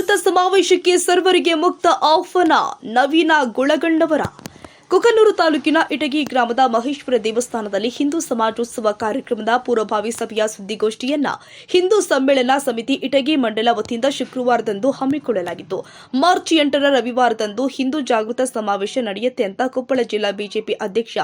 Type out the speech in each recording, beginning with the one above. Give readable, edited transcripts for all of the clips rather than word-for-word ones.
ಜಾಗೃತ ಸಮಾವೇಶಕ್ಕೆ ಸರ್ವರಿಗೆ ಮುಕ್ತ ಆಹ್ವಾನ. ನವೀನ ಗುಳಗಣ್ಣವರ ಕುಕನೂರು ತಾಲೂಕಿನ ಇಟಗಿ ಗ್ರಾಮದ ಮಹೇಶ್ವರ ದೇವಸ್ಥಾನದಲ್ಲಿ ಹಿಂದೂ ಸಮಾಜೋತ್ಸವ ಕಾರ್ಯಕ್ರಮದ ಪೂರ್ವಭಾವಿ ಸಭೆಯ ಸುದ್ದಿಗೋಷ್ಠಿಯನ್ನ ಹಿಂದೂ ಸಮ್ಮೇಳನ ಸಮಿತಿ ಇಟಗಿ ಮಂಡಲ ವತಿಯಿಂದ ಶುಕ್ರವಾರದಂದು ಹಮ್ಮಿಕೊಳ್ಳಲಾಗಿತ್ತು. ಮಾರ್ಚ್ 8ರ ರವಿವಾರದಂದು ಹಿಂದೂ ಜಾಗೃತ ಸಮಾವೇಶ ನಡೆಯುತ್ತೆ ಅಂತ ಕೊಪ್ಪಳ ಜಿಲ್ಲಾ ಬಿಜೆಪಿ ಅಧ್ಯಕ್ಷ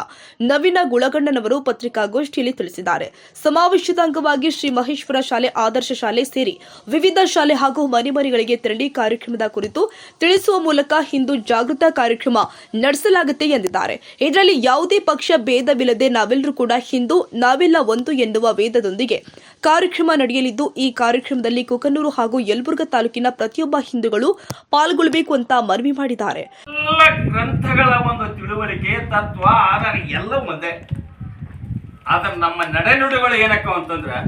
ನವೀನ ಗುಳಗಣ್ಣನವರು ಪತ್ರಿಕಾಗೋಷ್ಠಿಯಲ್ಲಿ ತಿಳಿಸಿದ್ದಾರೆ. ಸಮಾವೇಶದ ಅಂಗವಾಗಿ ಶ್ರೀ ಮಹೇಶ್ವರ ಶಾಲೆ, ಆದರ್ಶ ಶಾಲೆ ಸೇರಿ ವಿವಿಧ ಶಾಲೆ ಹಾಗೂ ಮನೆಗಳಿಗೆ ತೆರಳಿ ಕಾರ್ಯಕ್ರಮದ ಕುರಿತು ತಿಳಿಸುವ ಮೂಲಕ ಹಿಂದೂ ಜಾಗೃತ ಕಾರ್ಯಕ್ರಮ ನಡೆಸಲಾಗುತ್ತೆ ಎಂದಿದ್ದಾರೆ. ಇದರಲ್ಲಿ ಯಾವುದೇ ಪಕ್ಷ ಭೇದವಿಲ್ಲದೆ ನಾವೆಲ್ಲರೂ ಕೂಡ ಹಿಂದೂ, ನಾವೆಲ್ಲ ಒಂದು ಎನ್ನುವ ವೇದದೊಂದಿಗೆ ಕಾರ್ಯಕ್ರಮ ನಡೆಯಲಿದ್ದು, ಈ ಕಾರ್ಯಕ್ರಮದಲ್ಲಿ ಕುಕನೂರು ಹಾಗೂ ಯಲಬುರ್ಗಾ ತಾಲೂಕಿನ ಪ್ರತಿಯೊಬ್ಬ ಹಿಂದೂಗಳು ಪಾಲ್ಗೊಳ್ಳಬೇಕು ಅಂತ ಮನವಿ ಮಾಡಿದ್ದಾರೆ. ಎಲ್ಲ ಗ್ರಂಥಗಳ ಒಂದು ತಿಳುವಳಿಕೆ, ತತ್ವ, ಆಧಾರ ಎಲ್ಲ ಒಂದೇ. ಆದ್ರೆ ನಮ್ಮ ನಡೆನುಡಿಗಳು ಏನಕ್ಕ ಅಂತಂದ್ರೆ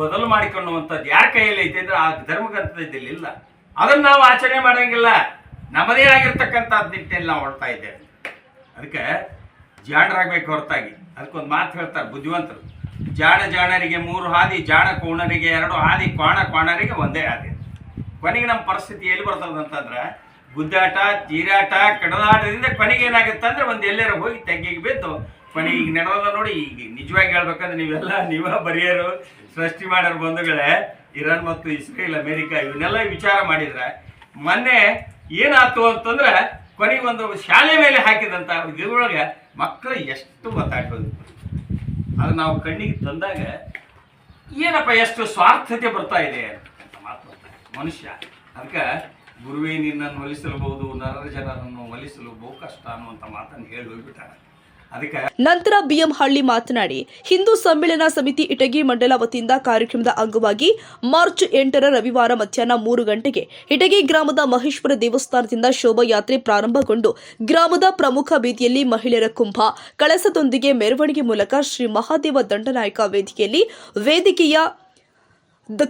ಬದಲು ಮಾಡಿಕೊಳ್ಳುವಂಥದ್ದು ಯಾರ ಕೈಯಲ್ಲಿ ಐತೆ ಅಂದ್ರೆ ಆ ಧರ್ಮಗ್ರಂಥದಲ್ಲಿ ಇಲ್ಲ. ಅದನ್ನ ನಾವು ಆಚರಣೆ ಮಾಡಂಗಿಲ್ಲ. ನಮ್ಮದೇ ಆಗಿರ್ತಕ್ಕಂಥ ನಿಟ್ಟಿನಲ್ಲಿ ನಾವು ಹೊಡ್ತಾ ಇದ್ದೇವೆ. ಅದಕ್ಕೆ ಜಾಣರಾಗಬೇಕು ಹೊರತಾಗಿ ಅದಕ್ಕೊಂದು ಮಾತು ಹೇಳ್ತಾರೆ ಬುದ್ಧಿವಂತರು, ಜಾಣರಿಗೆ 3 ಹಾದಿ, ಜಾಣ ಕೋಣರಿಗೆ 2 ಹಾದಿ, ಕ್ವಾಣರಿಗೆ ಒಂದೇ ಹಾದಿ. ಕೊನೆಗೆ ನಮ್ಮ ಪರಿಸ್ಥಿತಿ ಎಲ್ಲಿ ಬರ್ತದಂತಂದ್ರೆ ಗುದ್ದಾಟ, ಚೀರಾಟ, ಕಡದಾಟದಿಂದ ಕೊನೆಗೆ ಏನಾಗುತ್ತೆ ಅಂದ್ರೆ ಒಂದು ಎಲ್ಲರೂ ಹೋಗಿ ತೆಗ್ಗಿಗೆ ಬಿದ್ದು ಕೊನೆಗೆ ಈಗ ನಡೆದ ನೋಡಿ. ಈಗ ನಿಜವಾಗಿ ಹೇಳ್ಬೇಕಂದ್ರೆ ನೀವೇ ಬರೆಯೋರು, ಸೃಷ್ಟಿ ಮಾಡೋರು ಬಂಧುಗಳೇ, ಇರಾನ್ ಮತ್ತು ಇಸ್ರೇಲ್, ಅಮೇರಿಕಾ ಇವನ್ನೆಲ್ಲ ವಿಚಾರ ಮಾಡಿದ್ರೆ ಮೊನ್ನೆ ಏನಾಯ್ತು ಅಂತಂದ್ರೆ ಕೊನೆಗೆ ಒಂದು ಶಾಲೆ ಮೇಲೆ ಹಾಕಿದಂಥ ಇದ್ರೊಳಗೆ ಮಕ್ಕಳು ಎಷ್ಟು ಮಾತಾಡ್ಬೋದು. ಅದು ನಾವು ಕಣ್ಣಿಗೆ ತಂದಾಗ ಏನಪ್ಪ ಎಷ್ಟು ಸ್ವಾರ್ಥತೆ ಬರ್ತಾ ಇದೆ ಅಂತ ಮಾತು ಬರ್ತಾ ಇದೆ ಮನುಷ್ಯ. ಅದಕ್ಕೆ ಗುರುವೇ ನಿನ್ನನ್ನು ಒಲಿಸಲಬಹುದು, ನರರ ಜನರನ್ನು ಒಲಿಸಲು ಬಹು ಕಷ್ಟ ಅನ್ನುವಂಥ ಮಾತನ್ನು ಹೇಳಿ ಹೋಗ್ಬಿಟ್ಟಾರೆ. ನಂತರ ಬಿಎಂ ಹಳ್ಳಿ ಮಾತನಾಡಿ, ಹಿಂದೂ ಸಮ್ಮೇಳನ ಸಮಿತಿ ಇಟಗಿ ಮಂಡಲ ವತಿಯಿಂದ ಕಾರ್ಯಕ್ರಮದ ಅಂಗವಾಗಿ ಮಾರ್ಚ್ 8ರ ರವಿವಾರ ಮಧ್ಯಾಹ್ನ 3 ಗಂಟೆಗೆ ಇಟಗಿ ಗ್ರಾಮದ ಮಹೇಶ್ವರ ದೇವಸ್ಥಾನದಿಂದ ಶೋಭಾಯಾತ್ರೆ ಪ್ರಾರಂಭಗೊಂಡು ಗ್ರಾಮದ ಪ್ರಮುಖ ಬೀದಿಯಲ್ಲಿ ಮಹಿಳೆಯರ ಕುಂಭ ಕಳಸದೊಂದಿಗೆ ಮೆರವಣಿಗೆ ಮೂಲಕ ಶ್ರೀ ಮಹಾದೇವ ದಂಡನಾಯಕ ವೇದಿಕೆಯ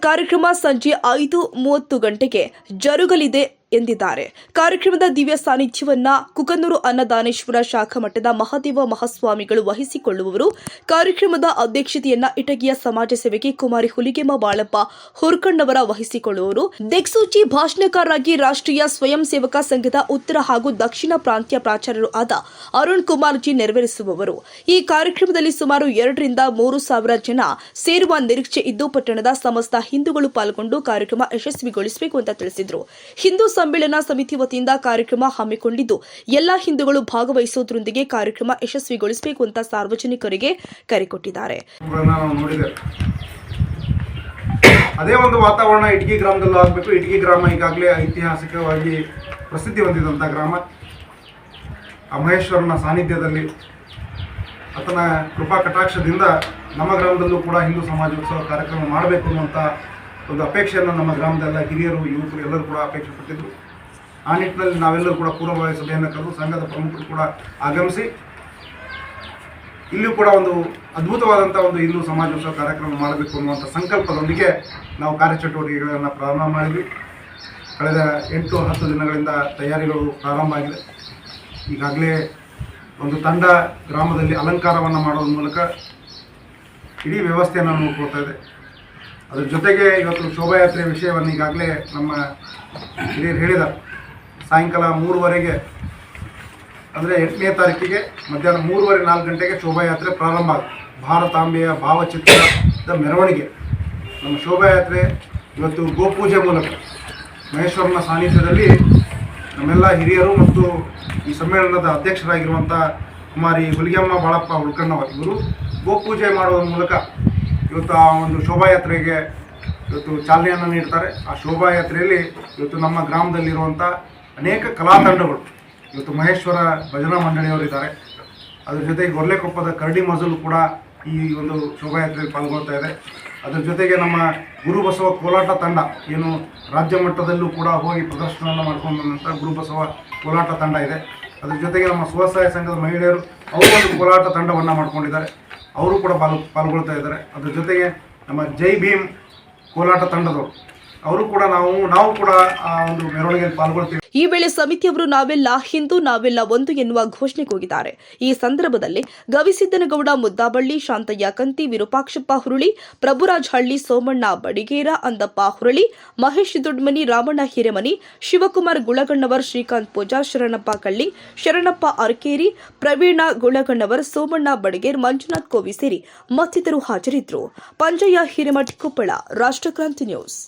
ಕಾರ್ಯಕ್ರಮ ಸಂಜೆ 5:30 ಗಂಟೆಗೆ ಜರುಗಲಿದೆ ಎಂದಿದ್ದಾರೆ. ಕಾರ್ಯಕ್ರಮದ ದಿವ್ಯ ಸಾನ್ನಿಧ್ಯವನ್ನ ಕುಕನೂರು ಅನ್ನದಾನೇಶ್ವರ ಶಾಖಾ ಮಠದ ಮಹಾದೇವ ಮಹಾಸ್ವಾಮಿಗಳು ವಹಿಸಿಕೊಳ್ಳುವವರು. ಕಾರ್ಯಕ್ರಮದ ಅಧ್ಯಕ್ಷತೆಯನ್ನ ಇಟಗಿಯ ಸಮಾಜ ಸೇವಕಿ ಕುಮಾರಿ ಹುಲಿಗೆಮ್ಮ ಬಾಳಪ್ಪ ಹುರ್ಕಣ್ಣವರ ವಹಿಸಿಕೊಳ್ಳುವರು. ದಿಕ್ಸೂಚಿ ಭಾಷಣಕಾರರಾಗಿ ರಾಷ್ಟ್ರೀಯ ಸ್ವಯಂ ಸೇವಕ ಸಂಘದ ಉತ್ತರ ಹಾಗೂ ದಕ್ಷಿಣ ಪ್ರಾಂತ್ಯ ಪ್ರಾಚಾರ್ಯರು ಆದ ಅರುಣ್ ಕುಮಾರ್ ಜಿ ನೆರವೇರಿಸುವವರು. ಈ ಕಾರ್ಯಕ್ರಮದಲ್ಲಿ ಸುಮಾರು 2 ರಿಂದ 3 ಸಾವಿರ ಜನ ಸೇರುವ ನಿರೀಕ್ಷೆ ಇದ್ದು, ಪಟ್ಟಣದ ಸಮಸ್ತ ಹಿಂದೂಗಳು ಪಾಲ್ಗೊಂಡು ಕಾರ್ಯಕ್ರಮ ಯಶಸ್ವಿಗೊಳಿಸಬೇಕು ಅಂತ ತಿಳಿಸಿದರು. ಹಿಂದೂ ಸಮ್ಮೇಳನ ಸಮಿತಿ ವತಿಯಿಂದ ಕಾರ್ಯಕ್ರಮ ಹಮ್ಮಿಕೊಂಡಿದ್ದು, ಎಲ್ಲಾ ಹಿಂದೂಗಳು ಭಾಗವಹಿಸುವುದರೊಂದಿಗೆ ಕಾರ್ಯಕ್ರಮ ಯಶಸ್ವಿಗೊಳಿಸಬೇಕು ಅಂತ ಸಾರ್ವಜನಿಕರಿಗೆ ಕರೆ ಕೊಟ್ಟಿದ್ದಾರೆ. ಅದೇ ಒಂದು ವಾತಾವರಣ ಇಟಗಿ ಗ್ರಾಮದಲ್ಲೂ ಆಗಬೇಕು. ಇಟಗಿ ಗ್ರಾಮ ಈಗಾಗಲೇ ಐತಿಹಾಸಿಕವಾಗಿ ಪ್ರಸಿದ್ಧಿ ಹೊಂದಿದಂಥ ಗ್ರಾಮ. ಆ ಮಹೇಶ್ವರನ ಸಾನ್ನಿಧ್ಯದಲ್ಲಿ ಆತನ ಕೃಪಾ ಕಟಾಕ್ಷದಿಂದ ನಮ್ಮ ಗ್ರಾಮದಲ್ಲೂ ಕೂಡ ಹಿಂದೂ ಸಮಾಜೋತ್ಸವ ಕಾರ್ಯಕ್ರಮ ಮಾಡಬೇಕು ಅನ್ನುವಂಥ ಒಂದು ಅಪೇಕ್ಷೆಯನ್ನು ನಮ್ಮ ಗ್ರಾಮದಲ್ಲ ಹಿರಿಯರು, ಯುವಕರು ಎಲ್ಲರೂ ಕೂಡ ಅಪೇಕ್ಷೆ ಪಟ್ಟಿದ್ದರು. ಆ ನಿಟ್ಟಿನಲ್ಲಿ ನಾವೆಲ್ಲರೂ ಕೂಡ ಪೂರ್ವಭಾವಿ ಸಭೆಯನ್ನು ಕರೆದು ಸಂಘದ ಪ್ರಮುಖರು ಕೂಡ ಆಗಮಿಸಿ ಇಲ್ಲಿಯೂ ಕೂಡ ಒಂದು ಅದ್ಭುತವಾದಂಥ ಒಂದು ಹಿಂದೂ ಸಮಾಜೋತ್ಸವ ಕಾರ್ಯಕ್ರಮ ಮಾಡಬೇಕು ಅನ್ನುವಂಥ ಸಂಕಲ್ಪದೊಂದಿಗೆ ನಾವು ಕಾರ್ಯಚಟುವಟಿಕೆಗಳನ್ನು ಪ್ರಾರಂಭ ಮಾಡಿದ್ವಿ. ಕಳೆದ 8-10 ದಿನಗಳಿಂದ ತಯಾರಿಗಳು ಪ್ರಾರಂಭ ಆಗಿದೆ. ಈಗಾಗಲೇ ಒಂದು ತಂಡ ಗ್ರಾಮದಲ್ಲಿ ಅಲಂಕಾರವನ್ನು ಮಾಡೋದ್ರ ಮೂಲಕ ಇಡೀ ವ್ಯವಸ್ಥೆಯನ್ನು ನೋಡ್ಕೊಳ್ತಾ ಇದೆ. ಅದ್ರ ಜೊತೆಗೆ ಇವತ್ತು ಶೋಭಾಯಾತ್ರೆ ವಿಷಯವನ್ನು ಈಗಾಗಲೇ ನಮ್ಮ ಹಿರಿಯರು ಹೇಳಿದ ಸಾಯಂಕಾಲ 3:15 ಅಂದರೆ 8ನೇ ತಾರೀಕಿಗೆ ಮಧ್ಯಾಹ್ನ 3:30-4 ಗಂಟೆಗೆ ಶೋಭಾಯಾತ್ರೆ ಪ್ರಾರಂಭ ಆಗುತ್ತೆ. ಭಾರತಾಂಬೆಯ ಭಾವಚಿತ್ರದ ಮೆರವಣಿಗೆ ನಮ್ಮ ಶೋಭಾಯಾತ್ರೆ ಇವತ್ತು ಗೋಪೂಜೆ ಮೂಲಕ ಮಹೇಶ್ವರನ ಸಾನ್ನಿಧ್ಯದಲ್ಲಿ ನಮ್ಮೆಲ್ಲ ಹಿರಿಯರು ಮತ್ತು ಈ ಸಮ್ಮೇಳನದ ಅಧ್ಯಕ್ಷರಾಗಿರುವಂಥ ಕುಮಾರಿ ಹುಲಿಗೆಮ್ಮ ಬಾಳಪ್ಪ ಹುಲ್ಕಣ್ಣವರು ಇವರು ಗೋಪೂಜೆ ಮಾಡುವ ಮೂಲಕ ಇವತ್ತು ಆ ಒಂದು ಶೋಭಾಯಾತ್ರೆಗೆ ಇವತ್ತು ಚಾಲನೆಯನ್ನು ನೀಡ್ತಾರೆ. ಆ ಶೋಭಾಯಾತ್ರೆಯಲ್ಲಿ ಇವತ್ತು ನಮ್ಮ ಗ್ರಾಮದಲ್ಲಿರುವಂಥ ಅನೇಕ ಕಲಾ ತಂಡಗಳು, ಇವತ್ತು ಮಹೇಶ್ವರ ಭಜನಾ ಮಂಡಳಿಯವರಿದ್ದಾರೆ. ಅದ್ರ ಜೊತೆಗೆ ಗೊರ್ಲೆಕೊಪ್ಪದ ಕರಡಿ ಮಜಲು ಕೂಡ ಈ ಒಂದು ಶೋಭಾಯಾತ್ರೆಯಲ್ಲಿ ಪಾಲ್ಗೊಳ್ತಾ ಇದೆ. ಅದರ ಜೊತೆಗೆ ನಮ್ಮ ಗುರುಬಸವ ಕೋಲಾಟ ತಂಡ ಏನು ರಾಜ್ಯ ಮಟ್ಟದಲ್ಲೂ ಕೂಡ ಹೋಗಿ ಪ್ರದರ್ಶನವನ್ನು ಮಾಡ್ಕೊಂಡು ಬಂದಂಥ ಗುರುಬಸವ ಕೋಲಾಟ ತಂಡ ಇದೆ. ಅದ್ರ ಜೊತೆಗೆ ನಮ್ಮ ಸ್ವಸಹಾಯ ಸಂಘದ ಮಹಿಳೆಯರು ಅವರು ಒಂದು ಕೋಲಾಟ ತಂಡವನ್ನು ಮಾಡ್ಕೊಂಡಿದ್ದಾರೆ, ಅವರು ಕೂಡ ಪಾಲ್ಗೊಳ್ತಾ ಇದ್ದಾರೆ. ಅದ್ರ ಜೊತೆಗೆ ನಮ್ಮ ಜೈ ಭೀಮ್ ಕೋಲಾಟ ತಂಡದವರು ಅವರು ಕೂಡ ನಾವು ಕೂಡ ಆ ಒಂದು ಮೆರವಣಿಗೆಯಲ್ಲಿ ಪಾಲ್ಗೊಳ್ತೀವಿ. ಈ ವೇಳೆ ಸಮಿತಿಯವರು ನಾವೆಲ್ಲ ಹಿಂದೂ ನಾವೆಲ್ಲ ಒಂದು ಎನ್ನುವ ಘೋಷಣೆ ಕೂಗಿದ್ದಾರೆ. ಈ ಸಂದರ್ಭದಲ್ಲಿ ಗವಿಸಿದ್ದನಗೌಡ ಮುದ್ದಾಬಳ್ಳಿ, ಶಾಂತಯ್ಯ ಕಂತಿ, ವಿರೂಪಾಕ್ಷಪ್ಪ ಹುರುಳಿ, ಪ್ರಭುರಾಜ್ ಹಳ್ಳಿ, ಸೋಮಣ್ಣ ಬಡಿಗೇರ, ಅಂದಪ್ಪ ಹುರುಳಿ, ಮಹೇಶ್ ದೊಡ್ಮನಿ, ರಾಮಣ್ಣ ಹಿರೇಮನಿ, ಶಿವಕುಮಾರ್ ಗುಳಗಣ್ಣವರ್, ಶ್ರೀಕಾಂತ್ ಪೂಜಾರ್, ಶರಣಪ್ಪ ಕಳ್ಳಿ, ಶರಣಪ್ಪ ಅರಕೇರಿ, ಪ್ರವೀಣ ಗುಳಗಣ್ಣವರ್, ಸೋಮಣ್ಣ ಬಡಗೇರ್, ಮಂಜುನಾಥ್ ಕೋವಿ ಸೇರಿ ಮತ್ತಿತರರು ಹಾಜರಿದ್ದರು. ಪಂಜಯ್ಯ ಹಿರೇಮಠ್, ಕೊಪ್ಪಳ, ರಾಷ್ಟ್ರಕ್ರಾಂತಿ ನ್ಯೂಸ್.